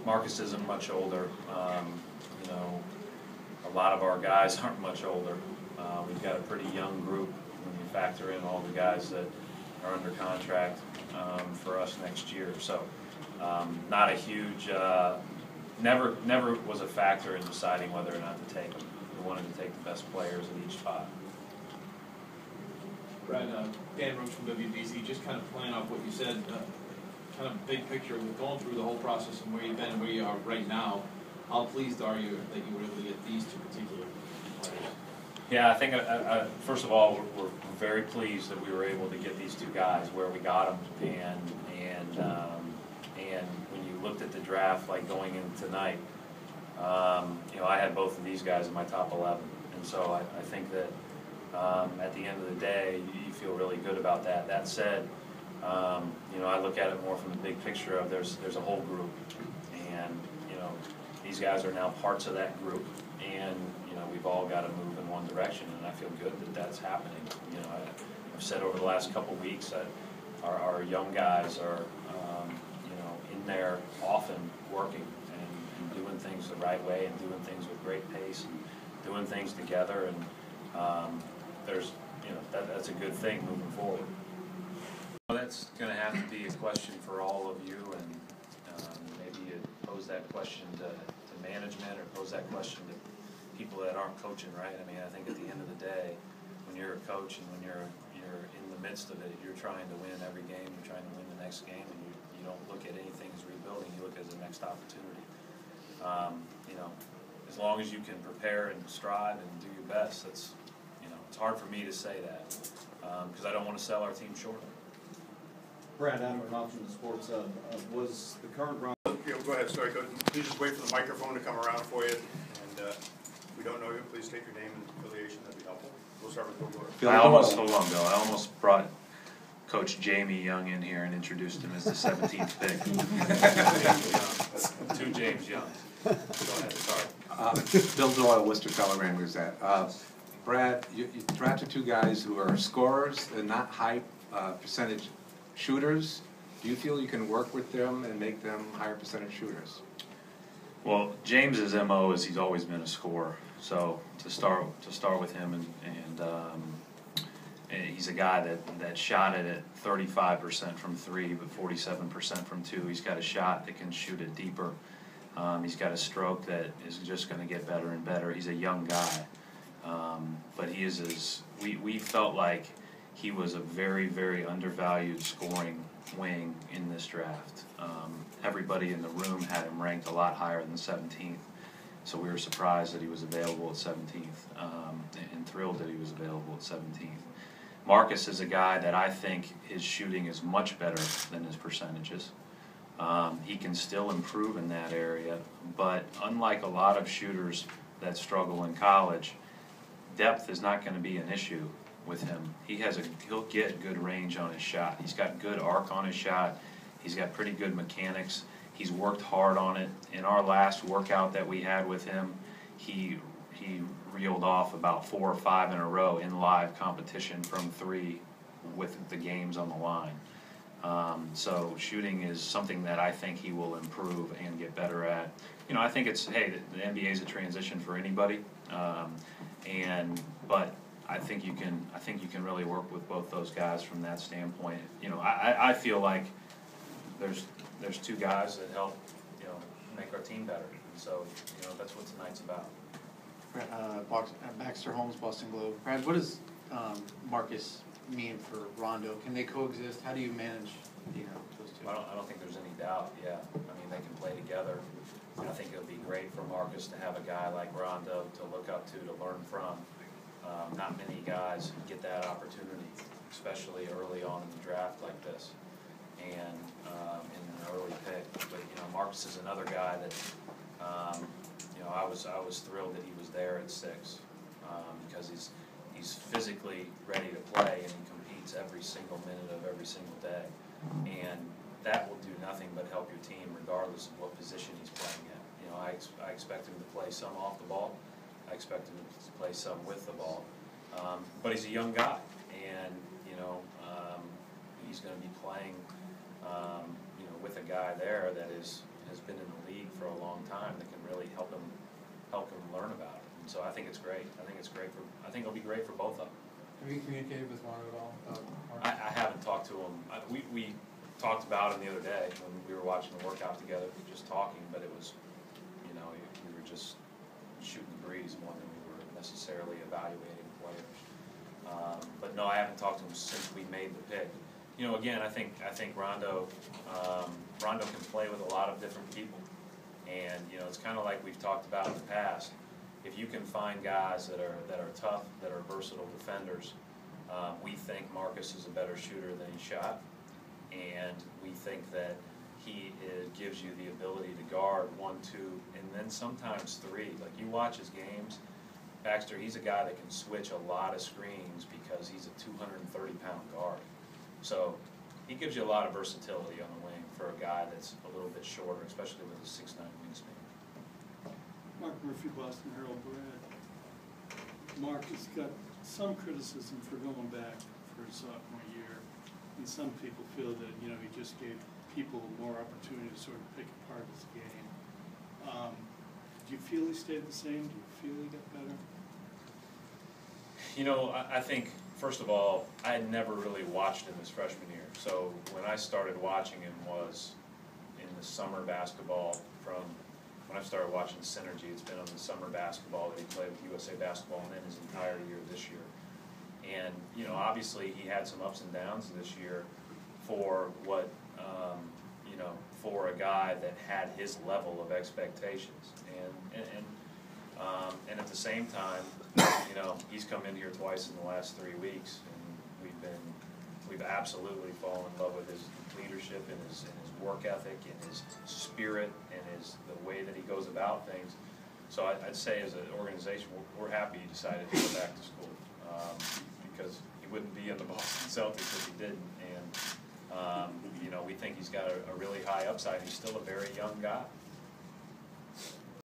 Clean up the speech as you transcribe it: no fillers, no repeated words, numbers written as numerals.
Marcus isn't much older. You know, a lot of our guys aren't much older. We've got a pretty young group when you factor in all the guys that are under contract for us next year. So not a huge, never was a factor in deciding whether or not to take them. We wanted to take the best players in each spot. Brad, Dan Roach from WBZ, just kind of playing off what you said, kind of big picture, with going through the whole process and where you've been and where you are right now, how pleased are you that you were able to get these two particular players? Yeah, I think first of all, we're very pleased that we were able to get these two guys where we got them, and when you looked at the draft, like going in tonight, you know, I had both of these guys in my top 11, and so I think that at the end of the day, you feel really good about that. That said, you know, I look at it more from the big picture of there's a whole group, and you know, these guys are now parts of that group, and you know, we've all got to move in one direction, and I feel good that that's happening. You know, I've said over the last couple of weeks that our young guys are, you know, in there often working and doing things the right way and doing things with great pace and doing things together, and there's, you know, that's a good thing moving forward. Well, that's going to have to be a question for all of you, and maybe you pose that question to management or pose that question to people that aren't coaching, right? I mean, I think at the end of the day, when you're a coach and when you're in the midst of it, you're trying to win every game, you're trying to win the next game, and you don't look at anything as rebuilding, you look at it as the next opportunity. You know, as long as you can prepare and strive and do your best, that's, you know, it's hard for me to say that because I don't want to sell our team short. Brad, Adam Roth from the Sports Hub. Was the current run? Yeah, go ahead. Sorry, please just wait for the microphone to come around for you. And if we don't know you, please state your name and affiliation. That'd be helpful. We'll start with Bill Gordon. I almost brought Coach Jamie Young in here and introduced him as the 17th pick. Two James Young. Go ahead, sorry. Bill Doyle, Worcester Telegram Gazette. Brad, you drafted two guys who are scorers and not high percentage shooters. Do you feel you can work with them and make them higher percentage shooters? Well, James's MO is he's always been a scorer. So to start with him, and he's a guy that shot it at 35% from three, but 47% from two. He's got a shot that can shoot it deeper. He's got a stroke that is just going to get better and better. He's a young guy, but he is we felt like he was a very, very undervalued scoring wing in this draft. Everybody in the room had him ranked a lot higher than 17th, so we were surprised that he was available at 17th, and thrilled that he was available at 17th. Marcus is a guy that I think his shooting is much better than his percentages. He can still improve in that area, but unlike a lot of shooters that struggle in college, depth is not going to be an issue with him. He'll get good range on his shot. He's got good arc on his shot. He's got pretty good mechanics. He's worked hard on it. In our last workout that we had with him, he reeled off about 4 or 5 in a row in live competition from three with the games on the line. So shooting is something that I think he will improve and get better at. You know, I think it's, hey, the NBA is a transition for anybody, but I think you can really work with both those guys from that standpoint. You know, I feel like there's two guys that help, you know, make our team better. And so, you know, that's what tonight's about. Baxter Holmes, Boston Globe. Brad, what does Marcus mean for Rondo? Can they coexist? How do you manage, you know, those two? I don't think there's any doubt. Yeah, I mean, they can play together. I think it would be great for Marcus to have a guy like Rondo to look up to learn from. Not many guys get that opportunity, especially early on in the draft like this, and in an early pick. But you know, Marcus is another guy that you know, I was thrilled that he was there at 6 because he's physically ready to play and he competes every single minute of every single day, and that will do nothing but help your team regardless of what position he's playing at. You know, I expect him to play some off the ball. I expect him to play some with the ball, but he's a young guy, and you know, he's going to be playing, you know, with a guy there that has been in the league help him learn about it. And so I think it's great. I think it'll be great for both of them. Have you communicated with Rondo at all about Marcus? I haven't talked to him. We talked about him the other day when we were watching the workout together, we were just talking, but it was, you know, we were just shooting the breeze more than we were necessarily evaluating players. But no, I haven't talked to him since we made the pick. You know, again, I think Rondo can play with a lot of different people, and you know, it's kind of like we've talked about in the past. If you can find guys that are tough, that are versatile defenders, we think Marcus is a better shooter than he shot, and we think that he gives you the ability to guard 1, 2, and then sometimes 3. Like you watch his games, Baxter, he's a guy that can switch a lot of screens because he's a 230-pound guard. So he gives you a lot of versatility on the wing for a guy that's a little bit shorter, especially with a 6'9" wingspan. Mark Murphy, Boston Herald. Brad, Mark has got some criticism for going back for his sophomore year, and some people feel that, you know, he just gave people more opportunity to sort of pick apart his game. Do you feel he stayed the same? Do you feel he got better? You know, I think, first of all, I had never really watched him his freshman year. So when I started watching him was in the summer basketball from when I started watching Synergy. It's been on the summer basketball that he played with USA Basketball and then his entire year this year. And, you know, obviously he had some ups and downs this year for what, you know, for a guy that had his level of expectations. And at the same time, you know, he's come in here twice in the last 3 weeks, and we've absolutely fallen in love with his leadership and his work ethic and his spirit and the way that he goes about things. So I'd say as an organization, we're happy he decided to go back to school, because he wouldn't be in the Boston Celtics if he didn't. And you know, we think he's got a really high upside. He's still a very young guy.